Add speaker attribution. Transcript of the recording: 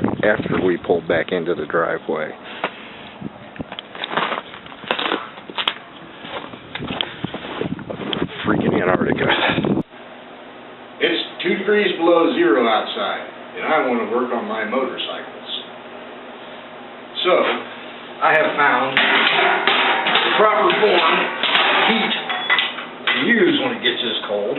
Speaker 1: truck after we pulled back into the driveway. Freaking Antarctica.
Speaker 2: It's 2 degrees below zero outside, and I want to work on my motorcycles. So, I have found the proper form of heat to use when it gets this cold.